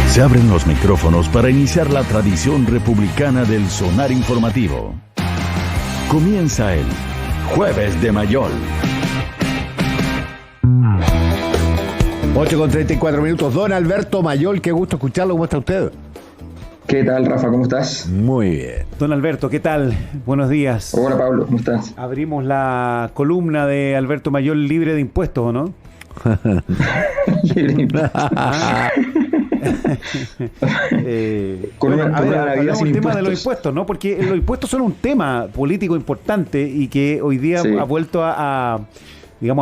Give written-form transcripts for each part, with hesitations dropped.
Se abren los micrófonos para iniciar la tradición republicana del sonar informativo. Comienza el Jueves de Mayol. 8:34. Don Alberto Mayol, qué gusto escucharlo. ¿Cómo está usted? ¿Qué tal, Rafa? ¿Cómo estás? Muy bien. Don Alberto, ¿qué tal? Buenos días. Hola, Pablo. ¿Cómo estás? Abrimos la columna de Alberto Mayol libre de impuestos, ¿o no? Hablamos del tema de los impuestos, ¿no? Porque los impuestos son un tema político importante y que hoy día ha vuelto a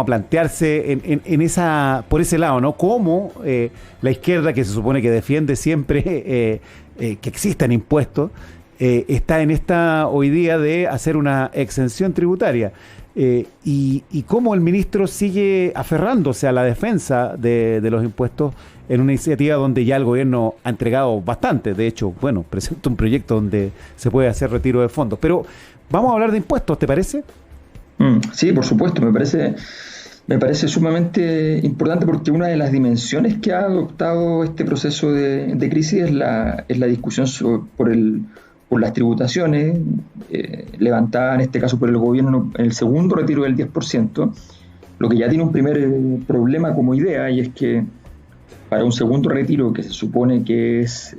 plantearse en esa, por ese lado, ¿no? Cómo la izquierda, que se supone que defiende siempre que existan impuestos, está en esta hoy día de hacer una exención tributaria. Y cómo el ministro sigue aferrándose a la defensa de los impuestos en una iniciativa donde ya el gobierno ha entregado bastante. De hecho, presenta un proyecto donde se puede hacer retiro de fondos. Pero vamos a hablar de impuestos, ¿te parece? Sí, por supuesto. Me parece sumamente importante porque una de las dimensiones que ha adoptado este proceso de crisis es la discusión por las tributaciones levantada en este caso por el gobierno en el segundo retiro del 10%, lo que ya tiene un primer problema como idea, y es que para un segundo retiro que se supone que es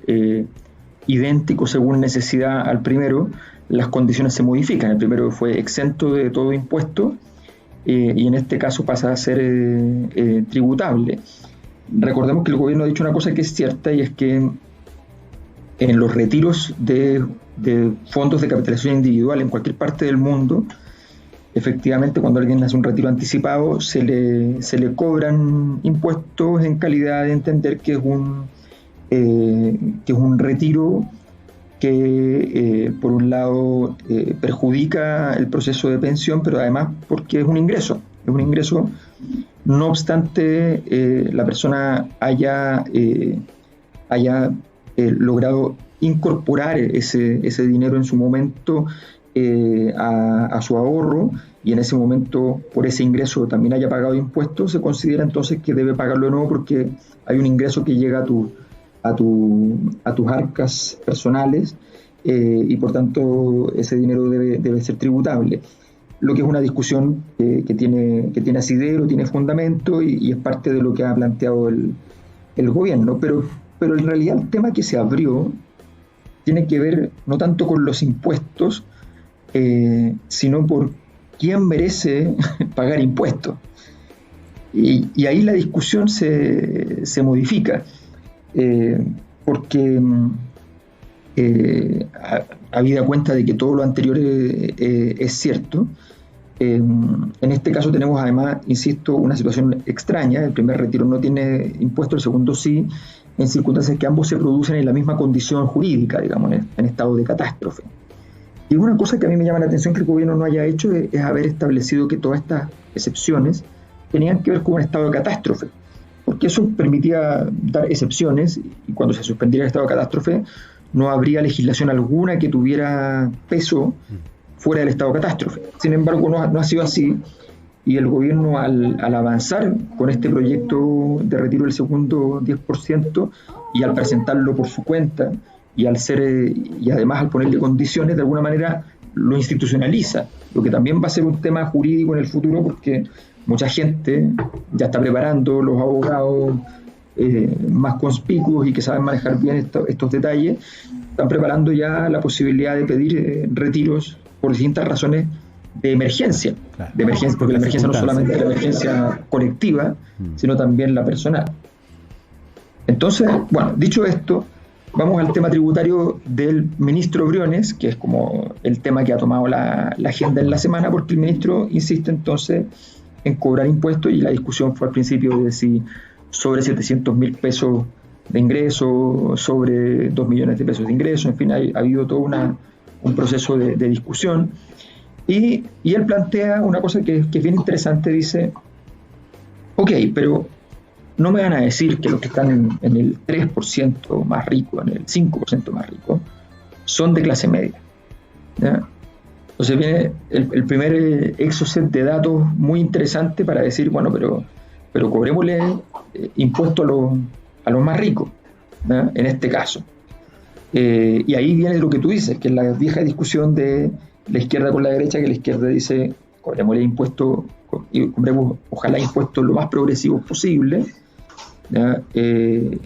idéntico según necesidad al primero, las condiciones se modifican. El primero fue exento de todo impuesto y en este caso pasa a ser tributable. Recordemos que el gobierno ha dicho una cosa que es cierta, y es que en los retiros de fondos de capitalización individual en cualquier parte del mundo, efectivamente cuando alguien hace un retiro anticipado se le cobran impuestos en calidad de entender que es un retiro que por un lado perjudica el proceso de pensión, pero además porque es un ingreso no obstante la persona haya logrado incorporar ese dinero en su momento a su ahorro, y en ese momento por ese ingreso también haya pagado impuestos. Se considera entonces que debe pagarlo de nuevo porque hay un ingreso que llega a tus arcas personales y por tanto ese dinero debe ser tributable. Lo que es una discusión que tiene asidero, tiene fundamento y es parte de lo que ha planteado el gobierno, pero en realidad el tema que se abrió tiene que ver no tanto con los impuestos, sino por quién merece pagar impuestos. Y ahí la discusión se modifica, porque habida cuenta de que todo lo anterior es cierto, en este caso tenemos además, insisto, una situación extraña. El primer retiro no tiene impuesto, el segundo sí, en circunstancias que ambos se producen en la misma condición jurídica, digamos, en estado de catástrofe. Y una cosa que a mí me llama la atención que el gobierno no haya hecho es haber establecido que todas estas excepciones tenían que ver con un estado de catástrofe, porque eso permitía dar excepciones, y cuando se suspendiera el estado de catástrofe no habría legislación alguna que tuviera peso fuera del estado de catástrofe. Sin embargo, no ha sido así, y el gobierno al avanzar con este proyecto de retiro del segundo 10% y al presentarlo por su cuenta y además al ponerle condiciones, de alguna manera lo institucionaliza, lo que también va a ser un tema jurídico en el futuro, porque mucha gente ya está preparando, los abogados más conspicuos y que saben manejar bien estos detalles, están preparando ya la posibilidad de pedir retiros por distintas razones de emergencia, porque la emergencia no solamente es la emergencia colectiva, sino también la personal. Entonces, dicho esto, vamos al tema tributario del ministro Briones, que es como el tema que ha tomado la agenda en la semana, porque el ministro insiste entonces en cobrar impuestos, y la discusión fue al principio de si sobre 700.000 pesos de ingreso, sobre 2 millones de pesos de ingreso, en fin, ha habido todo un proceso de discusión. Y él plantea una cosa que es bien interesante. Dice, ok, pero no me van a decir que los que están en el 3% más rico, en el 5% más rico, son de clase media, ¿ya? Entonces viene el primer exoset de datos muy interesante para decir, pero cobrémosle impuestos a los más ricos. ¿no? En este caso. Y ahí viene lo que tú dices, que es la vieja discusión de la izquierda con la derecha, que la izquierda dice, cobremos impuestos, ojalá impuestos lo más progresivos posible,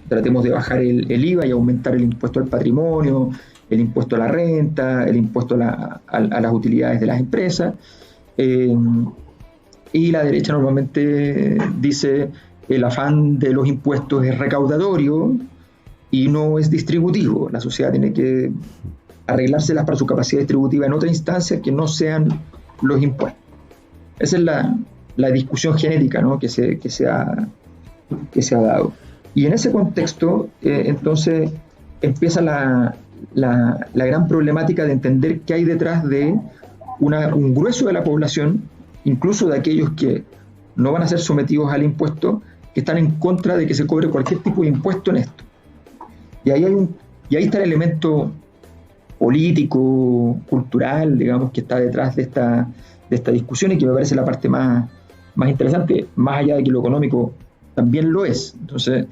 tratemos de bajar el IVA y aumentar el impuesto al patrimonio, el impuesto a la renta, el impuesto a las utilidades de las empresas, y la derecha normalmente dice el afán de los impuestos es recaudatorio y no es distributivo. La sociedad tiene que arreglárselas para su capacidad distributiva en otra instancia que no sean los impuestos. Esa es la discusión genética, ¿no? que se ha dado. Y en ese contexto, entonces, empieza la gran problemática de entender qué hay detrás de un grueso de la población, incluso de aquellos que no van a ser sometidos al impuesto, que están en contra de que se cobre cualquier tipo de impuesto en esto. Y ahí está el elemento político, cultural, digamos, que está detrás de esta discusión y que me parece la parte más interesante, más allá de que lo económico también lo es. Entonces,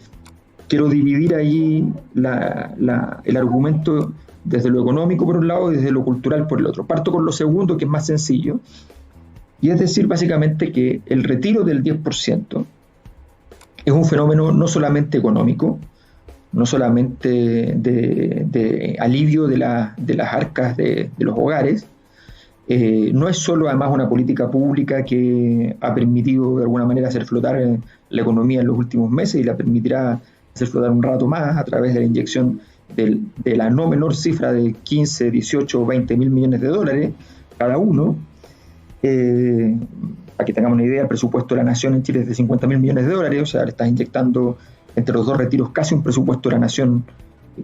quiero dividir ahí el argumento desde lo económico por un lado y desde lo cultural por el otro. Parto con lo segundo, que es más sencillo, y es decir, básicamente que el retiro del 10% es un fenómeno no solamente económico, no solamente de alivio de las arcas de los hogares, no es solo además una política pública que ha permitido de alguna manera hacer flotar la economía en los últimos meses y la permitirá hacer flotar un rato más a través de la inyección de la no menor cifra de 15, 18 o 20 mil millones de dólares cada uno. Para que tengamos una idea, el presupuesto de la nación en Chile es de 50 mil millones de dólares, o sea, le estás inyectando entre los dos retiros casi un presupuesto de la nación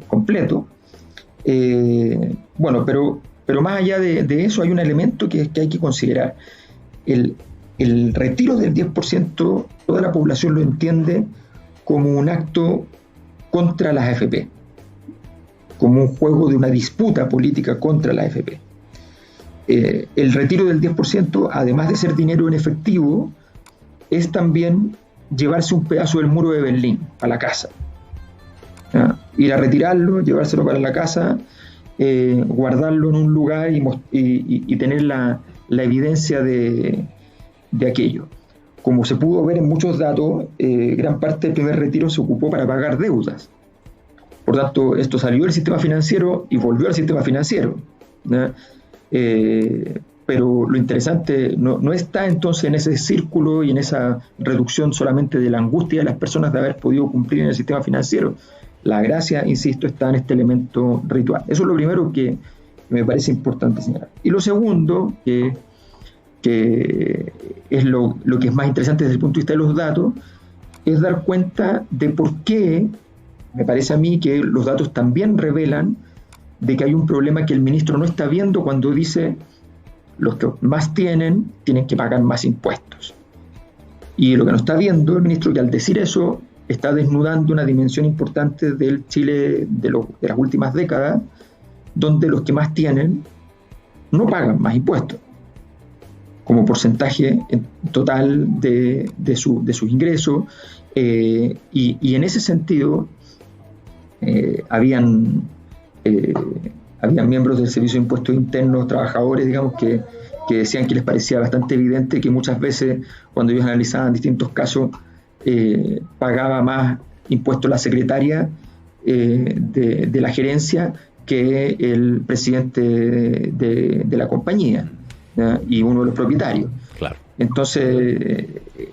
completo. Bueno, pero más allá de eso hay un elemento que hay que considerar. El retiro del 10%, toda la población lo entiende como un acto contra las AFP, como un juego de una disputa política contra la AFP. El retiro del 10%, además de ser dinero en efectivo, es también llevarse un pedazo del muro de Berlín a la casa. Ir a retirarlo, llevárselo para la casa, guardarlo en un lugar y tener la evidencia de aquello. Como se pudo ver en muchos datos, gran parte del primer retiro se ocupó para pagar deudas. Por tanto, esto salió del sistema financiero y volvió al sistema financiero, ¿no? Pero lo interesante no está entonces en ese círculo y en esa reducción solamente de la angustia de las personas de haber podido cumplir en el sistema financiero. La gracia, insisto, está en este elemento ritual. Eso es lo primero que me parece importante señalar. Y lo segundo, que es lo que es más interesante desde el punto de vista de los datos, es dar cuenta de por qué, me parece a mí que los datos también revelan de que hay un problema que el ministro no está viendo cuando dice los que más tienen que pagar más impuestos. Y lo que no está viendo el ministro, que al decir eso está desnudando una dimensión importante del Chile de las últimas décadas, donde los que más tienen no pagan más impuestos como porcentaje total de sus ingresos, y en ese sentido habían miembros del Servicio de Impuestos Internos, trabajadores, digamos, que decían que les parecía bastante evidente que muchas veces cuando ellos analizaban distintos casos pagaba más impuestos la secretaria de la gerencia que el presidente de la compañía, ¿ya? Y uno de los propietarios. Claro. Entonces,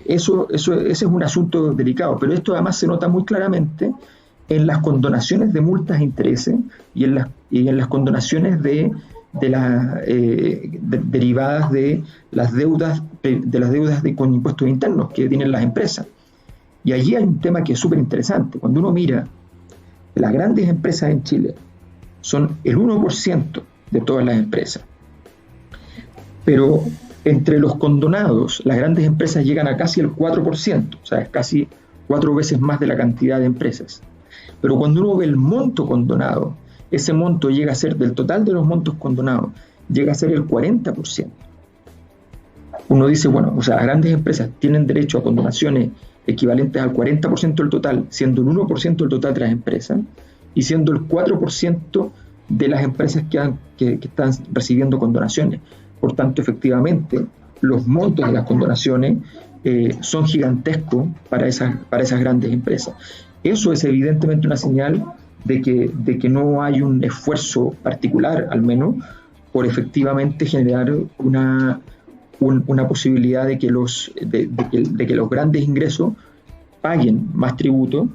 ese es un asunto delicado, pero esto además se nota muy claramente en las condonaciones de multas e intereses y en las condonaciones derivadas de las deudas con impuestos internos que tienen las empresas. Y allí hay un tema que es súper interesante. Cuando uno mira, las grandes empresas en Chile son el 1% de todas las empresas. Pero entre los condonados, las grandes empresas llegan a casi el 4%, o sea, es casi 4 veces más de la cantidad de empresas. Pero cuando uno ve el monto condonado, ese monto llega a ser, del total de los montos condonados, llega a ser el 40%. uno dice, bueno, o sea, las grandes empresas tienen derecho a condonaciones equivalentes al 40% del total, siendo el 1% del total de las empresas, y siendo el 4% de las empresas que están recibiendo condonaciones. Por tanto, efectivamente, los montos de las condonaciones son gigantescos para esas grandes empresas. Eso es evidentemente una señal de que no hay un esfuerzo particular, al menos, por efectivamente generar una posibilidad de que los grandes ingresos paguen más tributo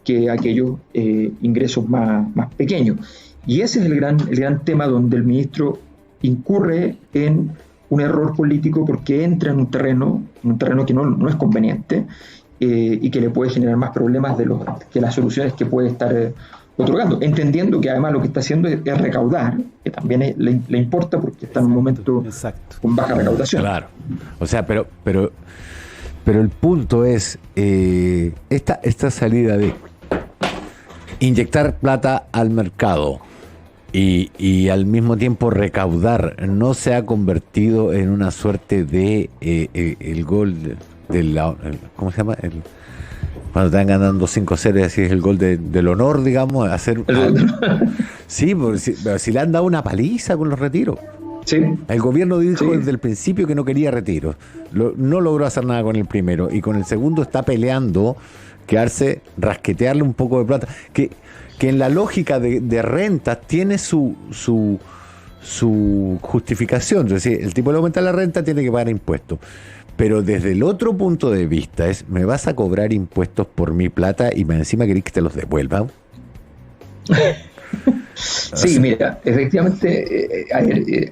que aquellos ingresos más pequeños. Y ese es el gran tema donde el ministro incurre en un error político, porque entra en un terreno que no es conveniente y que le puede generar más problemas que las soluciones que puede estar otorgando, entendiendo que además lo que está haciendo es recaudar, que también le importa porque está en un momento con baja recaudación. Claro, o sea, pero el punto es esta salida de inyectar plata al mercado y al mismo tiempo recaudar, no se ha convertido en una suerte de el gol ¿cómo se llama? Cuando están ganando 5-0, así es el gol del honor, digamos, hacer sí, porque si le han dado una paliza con los retiros. Sí. El gobierno dijo desde el principio que no quería retiros. No logró hacer nada con el primero, y con el segundo está peleando quedarse, rasquetearle un poco de plata, que en la lógica de renta tiene su justificación. Es decir, el tipo le aumenta la renta, tiene que pagar impuestos. Pero desde el otro punto de vista es, me vas a cobrar impuestos por mi plata y encima querés que te los devuelvan. Sí, mira, efectivamente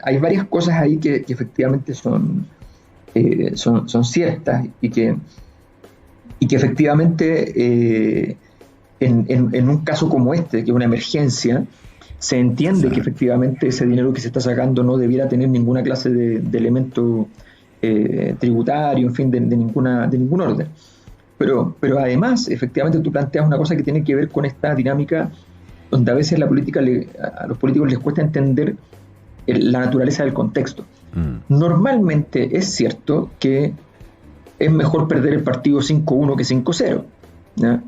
hay varias cosas ahí que efectivamente son ciertas y que efectivamente en un caso como este, que es una emergencia, se entiende que efectivamente ese dinero que se está sacando no debiera tener ninguna clase de elemento tributario, en fin, de ningún orden. Pero además, efectivamente, tú planteas una cosa que tiene que ver con esta dinámica donde a veces a los políticos les cuesta entender la naturaleza del contexto. Normalmente es cierto que es mejor perder el partido 5-1 que 5-0, ¿ya?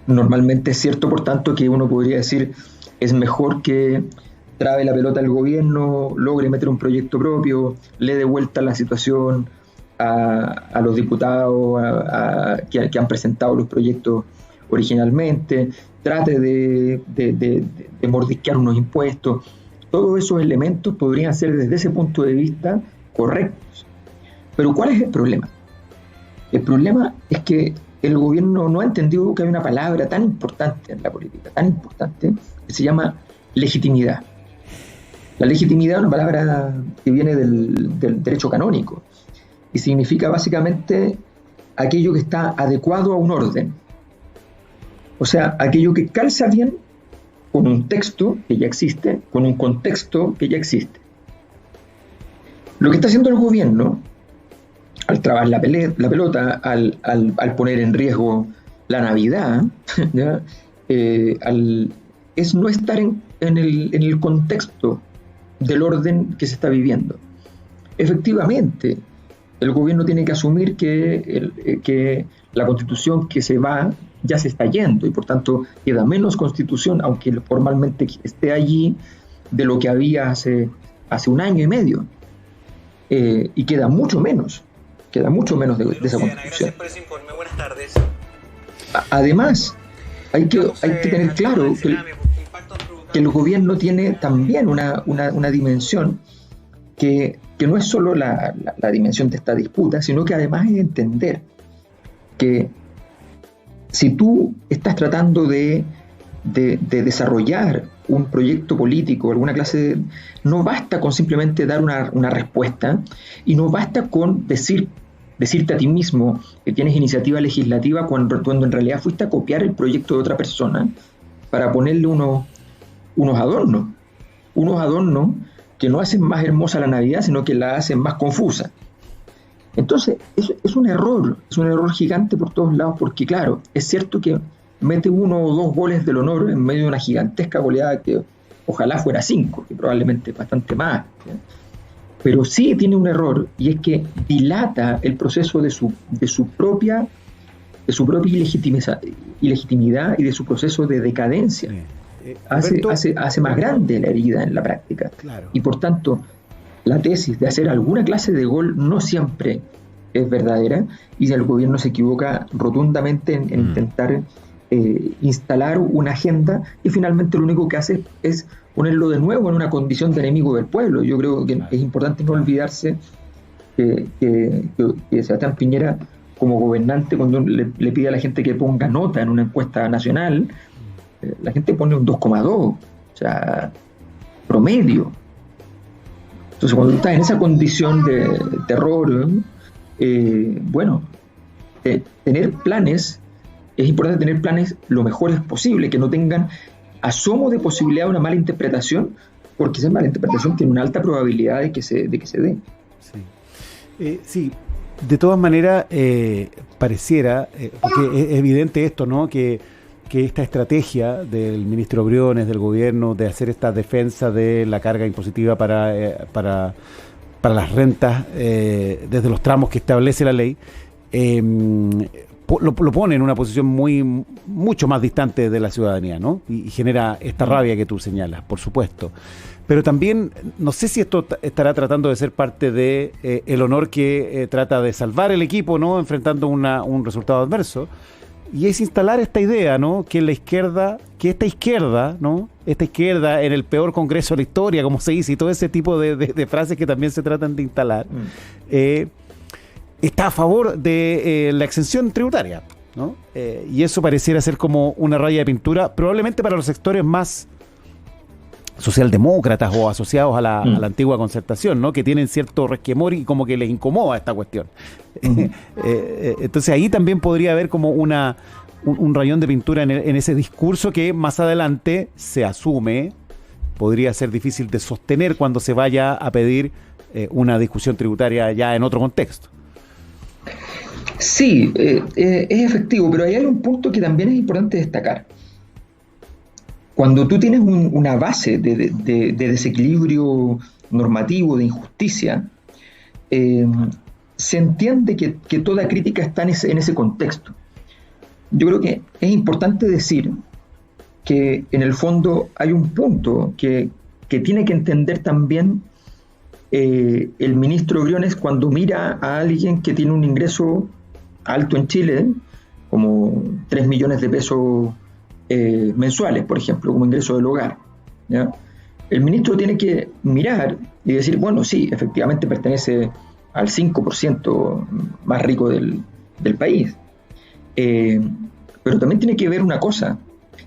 Normalmente es cierto, por tanto, que uno podría decir es mejor que trabe la pelota al gobierno, logre meter un proyecto propio, le dé vuelta la situación a los diputados que han presentado los proyectos originalmente, trate de mordisquear unos impuestos. Todos esos elementos podrían ser desde ese punto de vista correctos. Pero ¿cuál es el problema? El problema es que el gobierno no ha entendido que hay una palabra tan importante en la política, tan importante, que se llama legitimidad. La legitimidad es una palabra que viene del derecho canónico y significa básicamente aquello que está adecuado a un orden. O sea, aquello que calza bien con un texto que ya existe, con un contexto que ya existe. Lo que está haciendo el gobierno, al trabar la pelota, al poner en riesgo la Navidad, ¿ya? Es no estar en el contexto del orden que se está viviendo. Efectivamente, el gobierno tiene que asumir que la constitución que se va ya se está yendo y por tanto queda menos constitución, aunque formalmente esté allí, de lo que había hace un año y medio, y queda mucho menos de esa constitución. Buenas tardes. Además, hay que tener claro que el gobierno tiene también una dimensión que no es solo la dimensión de esta disputa, sino que además es entender que si tú estás tratando de desarrollar un proyecto político, alguna clase no basta con simplemente dar una respuesta, y no basta con decirte a ti mismo que tienes iniciativa legislativa cuando en realidad fuiste a copiar el proyecto de otra persona para ponerle unos adornos que no hacen más hermosa la Navidad, sino que la hacen más confusa. Entonces, es un error gigante por todos lados, porque claro, es cierto que mete 1 o 2 goles del honor en medio de una gigantesca goleada que ojalá fuera 5, que probablemente es bastante más, ¿sí? pero sí tiene un error, y es que dilata el proceso de su propia ilegitimidad y de su proceso de decadencia. Hace más grande la herida en la práctica. Claro. Y por tanto, la tesis de hacer alguna clase de gol no siempre es verdadera, y el gobierno se equivoca rotundamente en intentar instalar una agenda, y finalmente lo único que hace es ponerlo de nuevo en una condición de enemigo del pueblo. Yo creo que es importante no olvidarse que Sebastián Piñera, como gobernante, cuando le pide a la gente que ponga nota en una encuesta nacional, la gente pone un 2,2, o sea, promedio. Entonces, cuando tú estás en esa condición de terror, tener planes, es importante tener planes lo mejores posible, que no tengan asomo de posibilidad de una mala interpretación, porque esa mala interpretación tiene una alta probabilidad de que se dé. Sí, de todas maneras, pareciera, porque es evidente esto, ¿no? Que esta estrategia del ministro Briones, del gobierno, de hacer esta defensa de la carga impositiva para las rentas desde los tramos que establece la ley, lo pone en una posición mucho más distante de la ciudadanía, ¿no? Y genera esta rabia que tú señalas, por supuesto. Pero también, no sé si esto estará tratando de ser parte de el honor que trata de salvar el equipo, ¿no? Enfrentando un resultado adverso. Y es instalar esta idea, ¿no? Que esta izquierda, ¿no? Esta izquierda en el peor congreso de la historia, como se dice, y todo ese tipo de frases que también se tratan de instalar, está a favor de la exención tributaria, ¿no? Y eso pareciera ser como una raya de pintura, probablemente para los sectores más socialdemócratas o asociados a la antigua Concertación, ¿no? Que tienen cierto resquemor y como que les incomoda esta cuestión. Entonces ahí también podría haber como un rayón de pintura en ese discurso que más adelante se asume podría ser difícil de sostener cuando se vaya a pedir una discusión tributaria ya en otro contexto. Sí, es efectivo, pero ahí hay un punto que también es importante destacar. Cuando tú tienes una base de desequilibrio normativo, de injusticia, se entiende que toda crítica está en ese contexto. Yo creo que es importante decir que en el fondo hay un punto que tiene que entender también el ministro Briones cuando mira a alguien que tiene un ingreso alto en Chile, como 3 millones de pesos mensuales, por ejemplo, como ingreso del hogar, ¿ya? El ministro tiene que mirar y decir, bueno, sí, efectivamente pertenece al 5% más rico del país, pero también tiene que ver una cosa,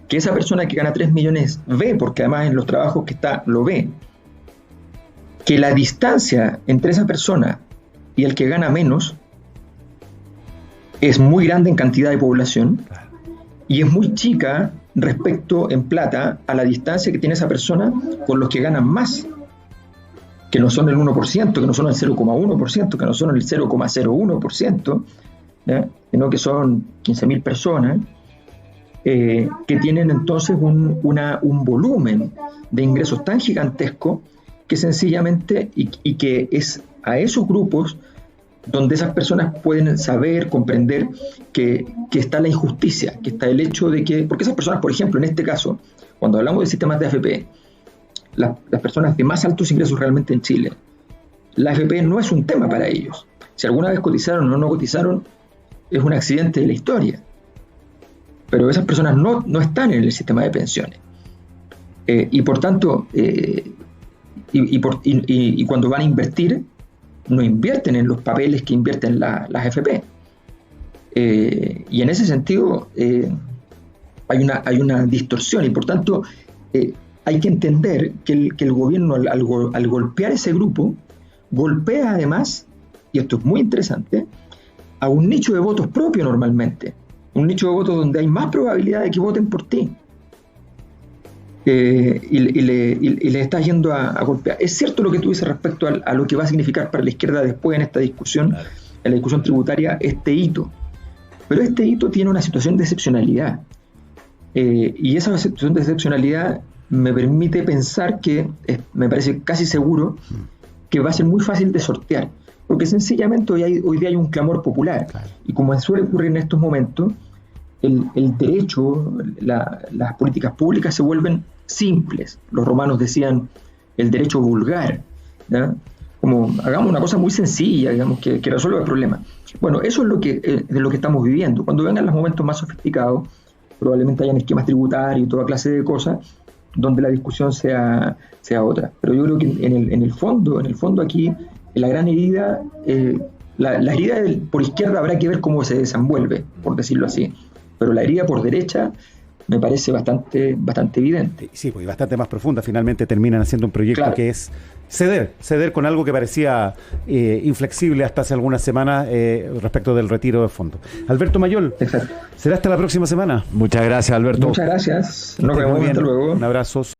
que esa persona que gana 3 millones ve, porque además en los trabajos que está lo ve, que la distancia entre esa persona y el que gana menos es muy grande en cantidad de población y es muy chica respecto en plata a la distancia que tiene esa persona con los que ganan más, que no son el 1%, que no son el 0,1%, que no son el 0,01%, ¿ya? Sino que son 15.000 personas que tienen entonces un volumen de ingresos tan gigantesco que sencillamente, y que es a esos grupos donde esas personas pueden saber, comprender que está la injusticia, que está el hecho de que, porque esas personas, por ejemplo, en este caso, cuando hablamos de sistemas de AFP, las personas de más altos ingresos realmente en Chile, la AFP no es un tema para ellos. Si alguna vez cotizaron o no cotizaron, es un accidente de la historia. Pero esas personas no están en el sistema de pensiones. Y por tanto, y cuando van a invertir, no invierten en los papeles que invierten las AFP. Y en ese sentido hay una distorsión, y por tanto hay que entender que el gobierno al golpear ese grupo, golpea además, y esto es muy interesante, a un nicho de votos propio normalmente, un nicho de votos donde hay más probabilidad de que voten por ti. Y le está yendo a golpear. Es cierto lo que tú dices respecto a lo que va a significar para la izquierda después en esta discusión, claro, en la discusión tributaria, este hito. Pero este hito tiene una situación de excepcionalidad. Y esa situación de excepcionalidad me permite pensar que, me parece casi seguro, que va a ser muy fácil de sortear, porque sencillamente hoy día hay un clamor popular, claro. Y como suele ocurrir en estos momentos, el derecho, las políticas públicas se vuelven simples. Los romanos decían el derecho vulgar, ¿ya? Como hagamos una cosa muy sencilla, digamos, que resuelva el problema. Bueno, eso es de lo que estamos viviendo. Cuando vengan los momentos más sofisticados, probablemente hayan esquemas tributarios y toda clase de cosas donde la discusión sea otra. Pero yo creo que en el fondo aquí, la gran herida, la herida por izquierda habrá que ver cómo se desenvuelve, por decirlo así. Pero la herida por derecha me parece bastante evidente. Sí, pues bastante más profunda. Finalmente terminan haciendo un proyecto, claro, que es ceder con algo que parecía inflexible hasta hace algunas semanas respecto del retiro de fondos. Alberto Mayol, exacto, será hasta la próxima semana. Muchas gracias, Alberto. Muchas gracias. Nos vemos. Hasta luego. Un abrazo.